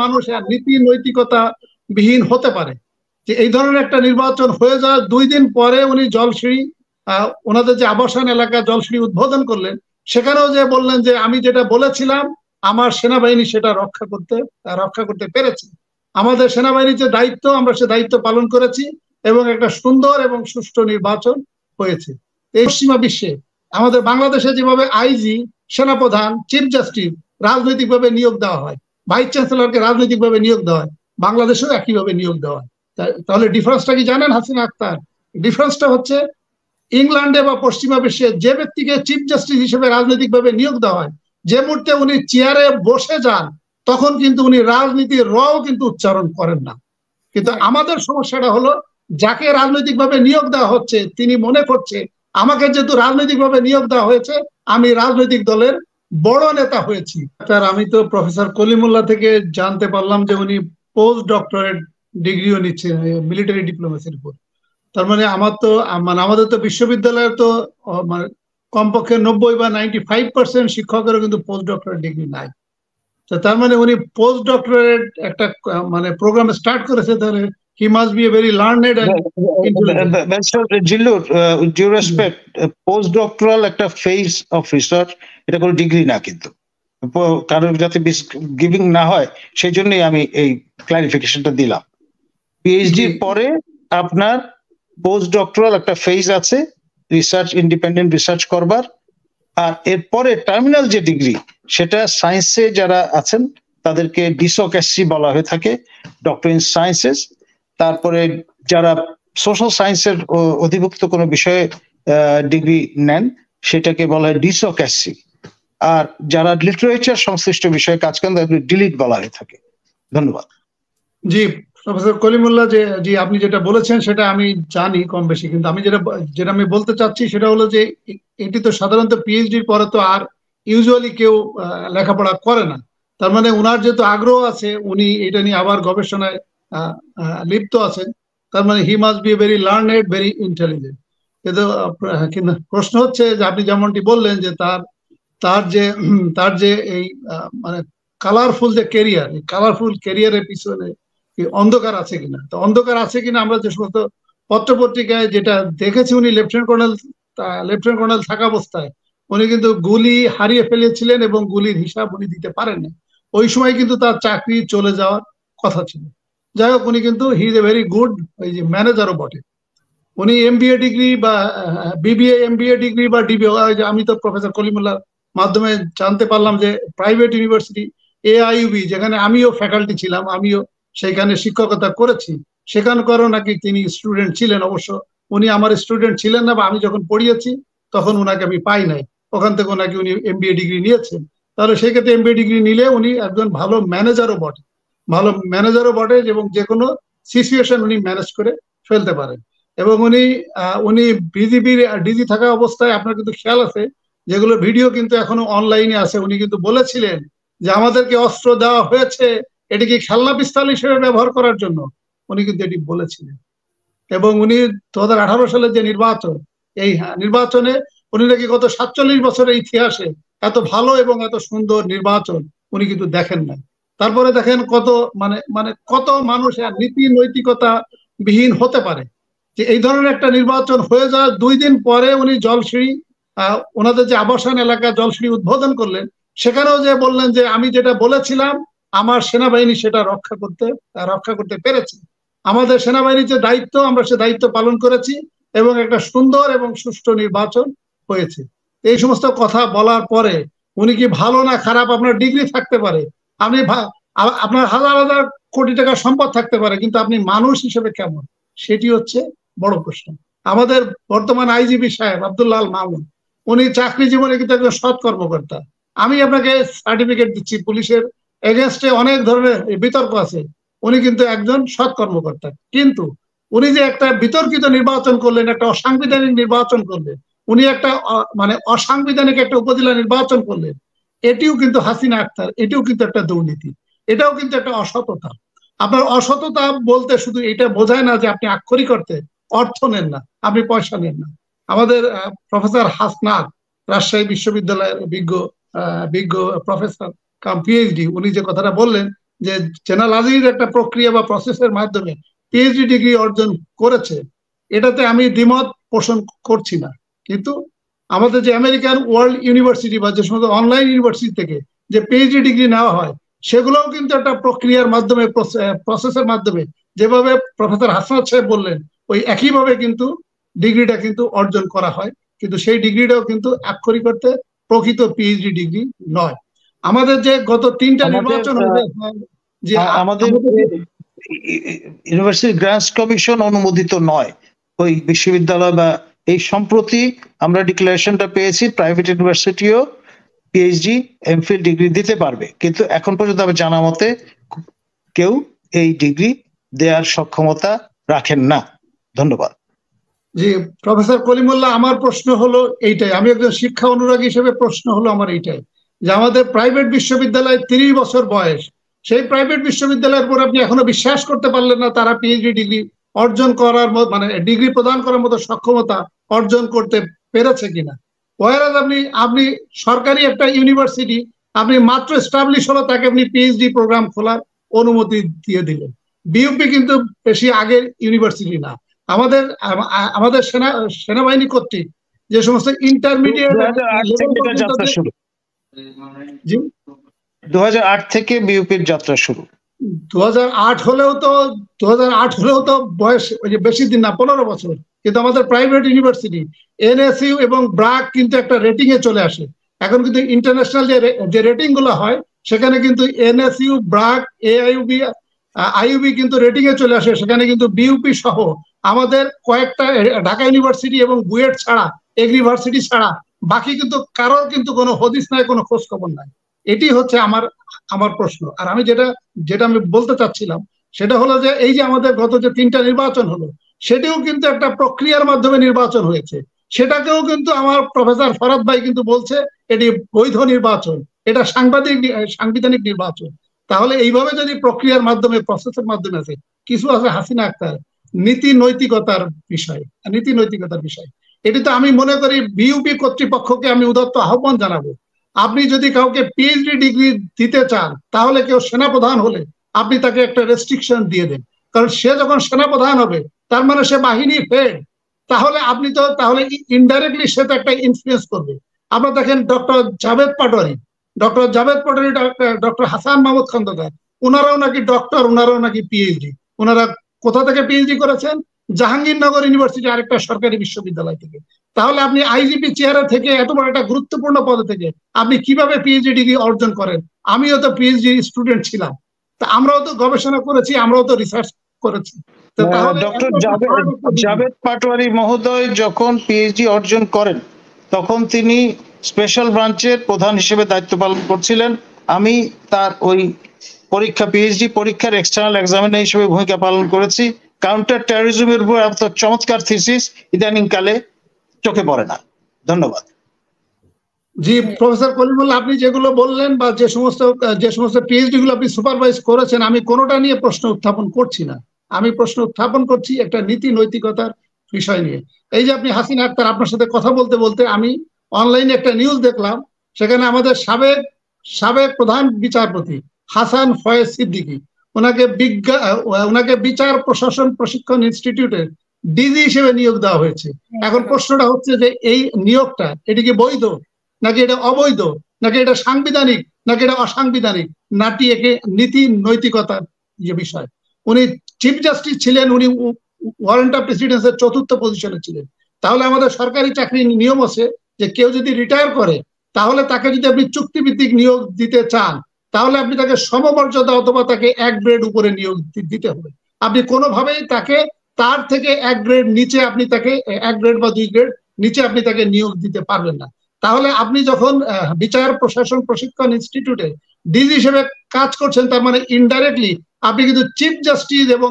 মানুষ নীতি নৈতিকতা বিহীন হতে পারে যে এই ধরনের একটা নির্বাচন হয়ে যাওয়ার 2 দিন পরে উনি জলসিঁড়ি ওনাদের যে আবাসন এলাকা জলসিঁড়ি উদ্বোধন করলেন, সেখানেও যে বললেন যে আমি যেটা বলেছিলাম আমার সেনাবাহিনী সেটা রক্ষা করতে পেরেছে। আমাদের সেনাবাহিনীর যে দায়িত্ব আমরা সে দায়িত্ব পালন করেছি এবং একটা সুন্দর এবং সুষ্ঠু নির্বাচন হয়েছে। এই পশ্চিমা বিশ্বে আমাদের বাংলাদেশে যেভাবে আইজি, সেনাপ্রধান, চিফ জাস্টিস রাজনৈতিকভাবে নিয়োগ দেওয়া হয়, ভাইস চ্যান্সেলরকে রাজনৈতিকভাবে নিয়োগ দেওয়া হয়, বাংলাদেশেও একইভাবে নিয়োগ দেওয়া হয়। তাহলে ডিফারেন্সটা কি জানেন হাসিনা আক্তার? ডিফারেন্সটা হচ্ছে ইংল্যান্ডে বা পশ্চিমা বিশ্বে যে ব্যক্তিকে চিফ জাস্টিস হিসেবে রাজনৈতিকভাবে নিয়োগ দেওয়া হয়, যে মুহূর্তে উনি চেয়ারে বসে যান তখন কিন্তু উনি রাজনীতির রও কিন্তু উচ্চারণ করেন না। কিন্তু আমাদের সমস্যাটা হলো যাকে রাজনৈতিকভাবে নিয়োগ দেওয়া হচ্ছে তিনি মনে করছে আমাকে যেহেতু রাজনৈতিকভাবে নিয়োগ দেওয়া হয়েছে আমি রাজনৈতিক দলের বড় নেতা হয়েছি। স্যার, আমি তো প্রফেসর কলিমুল্লাহ থেকে জানতে পারলাম যে উনি পোস্ট ডক্টরেট ডিগ্রিও নিচ্ছেন মিলিটারি ডিপ্লোমেসির উপর। তার মানে আমাদের তো বিশ্ববিদ্যালয়ের তো মানে কমপক্ষে 90 বা 95% শিক্ষকেরও কিন্তু পোস্ট ডক্টরেট ডিগ্রি নাই। তো তার মানে উনি পোস্ট ডক্টরেট একটা মানে প্রোগ্রাম স্টার্ট করেছে, তাহলে he must be a very learned and intelligent. Zillur, with due respect, post doctoral একটা ফেজ অফ রিসার্চ, এটা কোনো ডিগ্রি না, কিন্তু কারোর যাতে গিভিং না হয় সেই জন্যই আমি এই ক্লারিফিকেশনটা দিলাম। পিএইচডির পরে আপনার পোস্ট ডক্টরাল একটা ফেজ আছে রিসার্চ, ইন্ডিপেন্ডেন্ট রিসার্চ করবার, আর এরপরে টার্মিনাল যে ডিগ্রি সেটা সায়েন্সে যারা আছেন তাদেরকে ডিসোক্যাসি বলা হয়ে থাকে, ডক্টর ইন সায়েন্সেস। তারপরে যারা সোশ্যাল সায়েন্সের অধিভুক্ত কোনো বিষয়ে ডিগ্রি নেন সেটাকে বলা হয় ডিসোক্যাসি, আর যারা লিটারেচার সংশ্লিষ্ট বিষয়ে কাজ করেন তাদেরকে ডিলিট বলা হয়ে থাকে। ধন্যবাদ। জি প্রফেসর কলিমুল্লাহ, জি আপনি যেটা বলেছেন সেটা আমি জানি কম বেশি, কিন্তু আমি যেটা আমি বলতে চাচ্ছি সেটা হলো যে এটি তো সাধারণত পিএইচডির পরে তো আর ইউজুয়ালি কেউ লেখাপড়া করে না। তার মানে উনার যেহেতু আগ্রহ আছে, উনি এটা নিয়ে আবার গবেষণায় লিপ্ত আছেন, তার মানে হি must be very learned, very intelligent. কিন্তু প্রশ্ন হচ্ছে যে আপনি যেমনটি বললেন যে তার যে এই মানে কালারফুল যে কেরিয়ার, এই কালারফুল কেরিয়ারের পিছনে অন্ধকার আছে কিনা। তো অন্ধকার আছে কিনা আমরা যে সমস্ত পত্রপত্রিকায় যেটা দেখেছি, উনি লেফটেন্যান্ট কর্নেল থাকা অবস্থায় উনি কিন্তু গুলি হারিয়ে ফেলেছিলেন এবং গুলির হিসাব উনি দিতে পারেন না। ওই সময় কিন্তু তার চাকরি চলে যাওয়ার কথা ছিল। যাই হোক, উনি কিন্তু he is a very good ম্যানেজারও বটে। উনি এমবিএ ডিগ্রি বা বিবিএ, এমবিএ ডিগ্রি বা ডিবিএ, আমি তো প্রফেসর কলিমুল্লাহ মাধ্যমে জানতে পারলাম যে প্রাইভেট ইউনিভার্সিটি AIUB, যেখানে আমিও ফ্যাকাল্টি ছিলাম, আমিও সেখানে শিক্ষকতা করেছি, সেখানকারও নাকি তিনি স্টুডেন্ট ছিলেন। অবশ্য উনি আমার স্টুডেন্ট ছিলেন না, বা আমি যখন পড়িয়েছি তখন উনাকে আমি পাই নাই, ওখান থেকে নাকি উনি এমবিএ ডিগ্রি নিয়েছেন। তাহলে সেক্ষেত্রে এমবিএ ডিগ্রি নিলে উনি একজন ভালো ম্যানেজারও বটে এবং যে কোনো সিচুয়েশন উনি ম্যানেজ করে ফেলতে পারেন। এবং উনি বিজিবির ডিজি থাকা অবস্থায় আপনার কিন্তু খেয়াল আছে যেগুলো ভিডিও কিন্তু এখনো অনলাইনে আছে, উনি কিন্তু বলেছিলেন যে আমাদেরকে অস্ত্র দেওয়া হয়েছে এটিকে খেলনা পিস্তল হিসেবে ব্যবহার করার জন্য, উনি কিন্তু এটি বলেছিলেন। এবং উনি 2018 সালের যে নির্বাচন, এই নির্বাচনে উনি নাকি গত 47 বছরের ইতিহাসে এত ভালো এবং এত সুন্দর নির্বাচন উনি কিন্তু দেখেন নাই। তারপরে দেখেন কত মানুষ নীতি নৈতিকতা বিহীন হতে পারে যে এই ধরনের একটা নির্বাচন হয়ে যাওয়ার 2 দিন পরে উনি জলসিঁড়ি ওনাদের যে আবাসন এলাকা জলসিঁড়ি উদ্বোধন করলেন, সেখানেও যে বললেন যে আমি যেটা বলেছিলাম আমার সেনাবাহিনী সেটা রক্ষা করতে পেরেছে। আমাদের সেনাবাহিনীর যে দায়িত্ব আমরা সে দায়িত্ব পালন করেছি এবং একটা সুন্দর এবং সুষ্ঠু নির্বাচন হয়েছে। এই সমস্ত কথা বলার পরে উনি কি ভালো না খারাপ, আপনার ডিগ্রি থাকতে পারে, আপনার হাজার হাজার কোটি টাকার সম্পদ থাকতে পারে, কিন্তু আপনি মানুষ হিসেবে কেমন, সেটি হচ্ছে বড় প্রশ্ন। আমাদের বর্তমান আইজিপি সাহেব আব্দুল্লাহ আল মামুন, উনি চাকরি জীবনে কিন্তু একজন সৎ কর্মকর্তা। আমি আপনাকে সার্টিফিকেট দিচ্ছি, পুলিশের এগেনস্টে অনেক ধরনের বিতর্ক আছে, উনি কিন্তু একজন সৎ কর্মকর্তা। কিন্তু উনি যে একটা বিতর্কিত নির্বাচন করলেন, একটা অসাংবিধানিক নির্বাচন করলেন, উনি একটা অসাংবিধানিক একটা উপজেলা নির্বাচন করলেন, এটিও কিন্তু হাসিনা আক্তার, এটিও কিন্তু একটা দুর্নীতি, এটাও কিন্তু একটা অসততা। আপনার অসততা বলতে শুধু এটা বোঝায় না যে আপনি আক্ষরিক অর্থে অর্থ নেন না, আপনি পয়সা নেন না। আমাদের প্রফেসর হাসনাত, রাজশাহী বিশ্ববিদ্যালয়ের বিজ্ঞ প্রফেসর কাম পিএইচডি, উনি যে কথাটা বললেন যে জেনারেল একটা প্রক্রিয়া বা প্রসেসের মাধ্যমে পিএইচডি ডিগ্রি অর্জন করেছে, এটাতে আমি দ্বিমত পোষণ করছি না। কিন্তু আমাদের যে আমেরিকান ওয়ার্ল্ড ইউনিভার্সিটি বা যে সমস্ত অনলাইন ইউনিভার্সিটি থেকে যে পিএইচডি ডিগ্রি নেওয়া হয়, সেগুলোও কিন্তু একটা প্রক্রিয়ার মাধ্যমে, প্রসেসের মাধ্যমে, যেভাবে প্রফেসর হাসনাত সাহেব বললেন ওই একইভাবে কিন্তু ডিগ্রিটা কিন্তু অর্জন করা হয়। কিন্তু সেই ডিগ্রিটাও কিন্তু আক্ষরিক অর্থে প্রকৃত পিএইচডি ডিগ্রি নয়। আমাদের যে গত 3টা নির্বাচন হয়েছে, যে আমাদের ইউনিভার্সিটি গ্রান্টস কমিশন অনুমোদিত নয় ওই বিশ্ববিদ্যালয়, বা এই সম্প্রতি আমরা ডিক্লারেশনটা পেয়েছি প্রাইভেট ইউনিভার্সিটিও পিএইচডি এমফিল ডিগ্রি দিতে পারবে, কিন্তু এখন পর্যন্ত আমি জানা মতে কেউ এই ডিগ্রি দেওয়ার সক্ষমতা রাখেন না। ধন্যবাদ। জি প্রফেসর কলিমুল্লাহ, আমার প্রশ্ন হলো এইটাই, আমি একজন শিক্ষা অনুরাগী হিসেবে প্রশ্ন হলো আমার এইটাই, যে আমাদের প্রাইভেট বিশ্ববিদ্যালয় 30 বছর বয়স, সেই প্রাইভেট বিশ্ববিদ্যালয়ের পর আপনি এখনো বিশ্বাস করতে পারলেন না তারা পিএইচডি ডিগ্রি অর্জন করার মতো, মানে ডিগ্রি প্রদান করার মতো সক্ষমতা অর্জন করতে পেরেছে কিনা। ওয়ারাজ আপনি সরকারি একটা ইউনিভার্সিটি, আপনি মাত্র এস্টাবলিশ হলো, তাকে আপনি পিএইচডি প্রোগ্রাম খোলার অনুমতি দিয়ে দিলেন। বিউপি কিন্তু বেশি আগের ইউনিভার্সিটি না। আমাদের আমাদের সেনাবাহিনী কর্তৃক যে সমস্ত ইন্টারমিডিয়েট 2008 থেকে বিউপির যাত্রা শুরু। 2008 হলেও তো বয়স বেশি দিন না, 15 বছর। কিন্তু আমাদের প্রাইভেট ইউনিভার্সিটি এনএসইউ এবং ব্রাক কিন্তু একটা রেটিং এ চলে আসে। এখন কিন্তু ইন্টারন্যাশনাল যে রেটিং গুলো হয়, সেখানে কিন্তু এনএসইউ, ব্রাক, আইইউবি কিন্তু রেটিং এ চলে আসে। সেখানে কিন্তু বিউপি সহ আমাদের কয়েকটা, ঢাকা ইউনিভার্সিটি এবং বুয়েট ছাড়া, এগ্রিভার্সিটি ছাড়া বাকি কিন্তু কারোর কিন্তু কোনো হদিস নাই, কোনো খোঁজ খবর নাই। এটি হচ্ছে আমার প্রশ্ন। আর আমি যেটা আমি বলতে চাচ্ছিলাম সেটা হলো যে এই যে আমাদের গত যে 3টা নির্বাচন হলো, সেটিও কিন্তু একটা প্রক্রিয়ার মাধ্যমে নির্বাচন হয়েছে। সেটাকেও কিন্তু আমার প্রফেসর ফরাদ ভাই কিন্তু বলছে এটি বৈধ নির্বাচন, এটা সাংবিধানিক নির্বাচন। তাহলে এইভাবে যদি প্রক্রিয়ার মাধ্যমে, প্রসেসের মাধ্যমে আছে, কিছু আছে হাসিনা আক্তার নীতি নৈতিকতার বিষয়, এটি তো আমি মনে করি বিইউপি কর্তৃপক্ষকে আমি উদাত্ত আহ্বান জানাবো, আপনি যদি কাউকে পিএইচডি ডিগ্রি দিতে চান, তাহলে কেউ সেনাপ্রধান হলে আপনি তাকে একটা রেস্ট্রিকশন দিয়ে দেন। কারণ সে যখন সেনাপ্রধান হবে, তার মানে সে বাহিনী হেড, তাহলে আপনি তো ইনডাইরেক্টলি সে তো একটা ইনফ্লুয়েন্স করবে। আপনারা দেখেন ডক্টর জাভেদ পাটোয়ারি, ডক্টর হাসান মাহমুদ খন্দকার, ওনারাও নাকি ডক্টর, ওনারাও নাকি পিএইচডি। ওনারা কোথা থেকে পিএইচডি করেছেন? জাহাঙ্গীরনগর ইউনিভার্সিটি, আরেকটা সরকারি বিশ্ববিদ্যালয় থেকে। তাহলে আপনি আইজিপি চেয়ারে থেকে, এত বড় একটা গুরুত্বপূর্ণ পদে থেকে আপনি কিভাবে পিএইচডি ডিগ্রি অর্জন করেন? আমিও তো পিএইচডি স্টুডেন্ট ছিলাম, তা আমরাও তো গবেষণা করেছি, আমরাও তো রিসার্চ করেছি। ডক্টর জাভেদ পাটোয়ারি মহোদয় যখন পিএইচডি অর্জন করেন, তখন তিনি স্পেশাল ব্রাঞ্চের প্রধান হিসেবে দায়িত্ব পালন করছিলেন। আমি তার ওই পিএইচডি পরীক্ষার এক্সটার্নাল এক্সামিনার হিসেবে ভূমিকা পালন করেছি। কাউন্টার টেরোরিজমের উপর এত চমৎকার থিসিস ইদানিং কালে চোখে পড়ে না। ধন্যবাদ। জি প্রফেসর কলিমুল্লাহ, আপনি যেগুলো বললেন বা যে সমস্ত পিএইচডি গুলো আপনি সুপারভাইজ করেছেন, আমি কোনোটা নিয়ে প্রশ্ন উত্থাপন করছি না। আমি প্রশ্ন উত্থাপন করছি একটা নীতি নৈতিকতার বিষয় নিয়ে। এই যে আপনি হাসিনা আক্তার, আপনার সাথে কথা বলতে বলতে আমি অনলাইনে একটা নিউজ দেখলাম, সেখানে আমাদের সাবেক প্রধান বিচারপতি হাসান ফয়েজ সিদ্দিকী, ওনাকে বিচার প্রশাসন প্রশিক্ষণ ইনস্টিটিউটের ডিজি হিসেবে নিয়োগ দেওয়া হয়েছে। এখন প্রশ্নটা হচ্ছে যে এই নিয়োগটা, এটি কি বৈধ নাকি এটা অবৈধ, নাকি এটা সাংবিধানিক নাকি এটা অসাংবিধানিক, নাকি একে নীতি নৈতিকতার যে বিষয়। উনি চিফ জাস্টিস ছিলেন, উনি ওয়ারেন্ট অফ প্রেসিডেন্সের 4র্থ পজিশনে ছিলেন। তাহলে আমাদের সরকারি চাকরির নিয়ম আছে যে কেউ যদি রিটায়ার করে, তাহলে তাকে যদি আপনি চুক্তিভিত্তিক নিয়োগ দিতে চান, তাহলে আপনি তাকে সমমর্যাদা অথবা তাকে 1 গ্রেড উপরে নিয়োগ দিতে হবে। আপনি কোনোভাবেই তাকে তার থেকে 1 গ্রেড নিচে, আপনি তাকে 1 গ্রেড বা 2 গ্রেড নিচে আপনি তাকে নিয়োগ দিতে পারবেন না। তাহলে আপনি যখন বিচার প্রশাসন প্রশিক্ষণ ইনস্টিটিউটে ডিজি হিসেবে কাজ করছেন, তার মানে ইনডাইরেক্টলি আপনি কিন্তু চিফ জাস্টিস এবং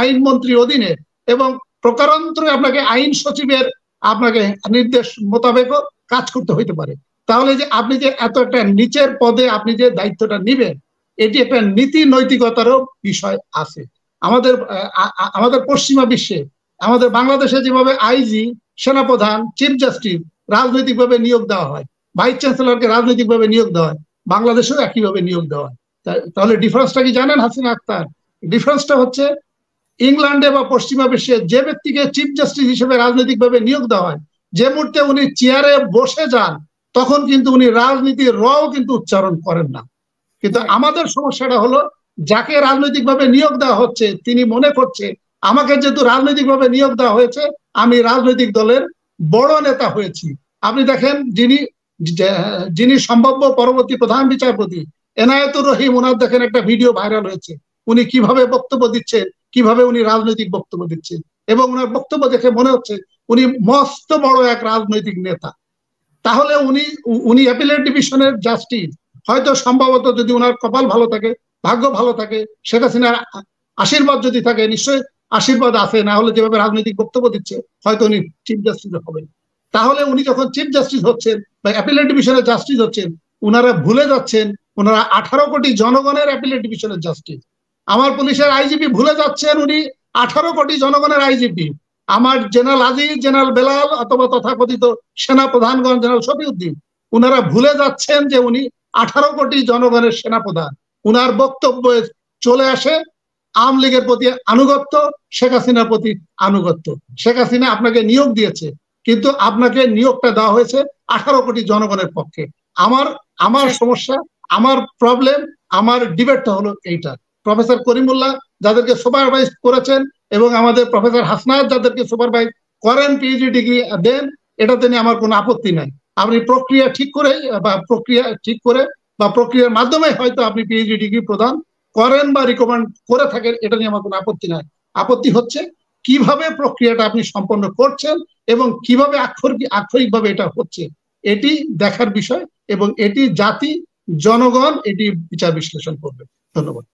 আইন মন্ত্রীর অধীনে, এবং প্রকারান্তরে আপনাকে আইন সচিবের আপনাকে নির্দেশ মোতাবেকও কাজ করতে হইতে পারে। তাহলে যে আপনি যে এত একটা নিচের পদে আপনি যে দায়িত্বটা নিবেন, এটি একটা নীতি নৈতিকতারও বিষয় আছে। আমাদের পশ্চিমা বিশ্বে, আমাদের বাংলাদেশে যেভাবে আইজি, সেনাপ্রধান, চিফ জাস্টিস রাজনৈতিকভাবে নিয়োগ দেওয়া হয়, ভাইস চ্যান্সেলরকে রাজনৈতিকভাবে নিয়োগ দেওয়া হয়, বাংলাদেশেও একইভাবে নিয়োগ দেওয়া হয়। তাহলে ডিফারেন্সটা কি জানেন হাসিনা আক্তার? ডিফারেন্সটা হচ্ছে ইংল্যান্ডে বা পশ্চিমা বিশ্বে যে ব্যক্তিকে চিফ জাস্টিস হিসেবে রাজনৈতিকভাবে নিয়োগ দেওয়া হয়, যে মুহূর্তে উনি চেয়ারে বসে যান তখন কিন্তু উনি রাজনীতির রও কিন্তু উচ্চারণ করেন না। কিন্তু আমাদের সমস্যাটা হলো যাকে রাজনৈতিকভাবে নিয়োগ দেওয়া হচ্ছে তিনি মনে করছে আমাকে যেহেতু রাজনৈতিকভাবে নিয়োগ দেওয়া হয়েছে আমি রাজনৈতিক দলের বড় নেতা হয়েছি। আপনি দেখেন যিনি সম্ভাব্য পরবর্তী প্রধান বিচারপতি এনায়েতুর রহিম, ওনার দেখেন একটা ভিডিও ভাইরাল হয়েছে, উনি কিভাবে বক্তব্য দিচ্ছেন, কিভাবে উনি রাজনৈতিক বক্তব্য দিচ্ছেন, এবং ওনার বক্তব্য দেখে মনে হচ্ছে উনি মস্ত বড় এক রাজনৈতিক নেতা। তাহলে উনি অ্যাপিলেট ডিভিশনের জাস্টিস, হয়তো সম্ভবত যদি ওনার কপাল ভালো থাকে, ভাগ্য ভালো থাকে, শেখ হাসিনার আশীর্বাদ যদি থাকে, নিশ্চয়ই আশীর্বাদ আছে, না হলে যেভাবে রাজনৈতিক বক্তব্য দিচ্ছে হয়তো উনি চিফ জাস্টিস হবেন। তাহলে উনি যখন চিফ জাস্টিস হচ্ছেন বা অ্যাপিলেট ডিভিশনের জাস্টিস হচ্ছেন, উনারা ভুলে যাচ্ছেন ওনারা 18 কোটি জনগণের অ্যাপিলেট ডিভিশনের জাস্টিস। আমার পুলিশের আইজিপি ভুলে যাচ্ছেন উনি 18 কোটি জনগণের আইজিপি। আমার জেনারেল আজিজ, জেনারেল বেলাল অথবা তথাকথিত সেনা প্রধানগণ জেনারেল শফিউদ্দিন, উনারা ভুলে যাচ্ছেন যে উনি 18 কোটি জনগণের সেনাপ্রধান। উনার বক্তব্য চলে আসে আওয়ামী লীগের প্রতি আনুগত্য, শেখ হাসিনার প্রতি আনুগত্য। শেখ হাসিনা আপনাকে নিয়োগ দিয়েছে, কিন্তু আপনাকে নিয়োগটা দেওয়া হয়েছে 18 কোটি জনগণের পক্ষে। আমার সমস্যা, আমার প্রবলেম, আমার ডিবেটটা হলো এইটা। প্রফেসর করিমুল্লাহ যাদেরকে সুপারভাইজ করেছেন এবং আমাদের প্রফেসর হাসনাত যাদেরকে সুপারভাইজ করেন, পিএইচডি ডিগ্রি দেন, এটাতে নিয়ে আমার কোনো আপত্তি নাই। আপনি প্রক্রিয়া ঠিক করে বা প্রক্রিয়ার মাধ্যমে হয়তো আপনি পিএইচডি ডিগ্রি প্রদান করেন বা রিকমেন্ড করে থাকেন, এটা নিয়ে আমার কোনো আপত্তি নাই। আপত্তি হচ্ছে কিভাবে প্রক্রিয়াটা আপনি সম্পন্ন করছেন এবং কিভাবে আক্ষরিকভাবে এটা হচ্ছে, এটি দেখার বিষয় এবং এটি জাতি, জনগণ এটি বিচার বিশ্লেষণ করবে। ধন্যবাদ।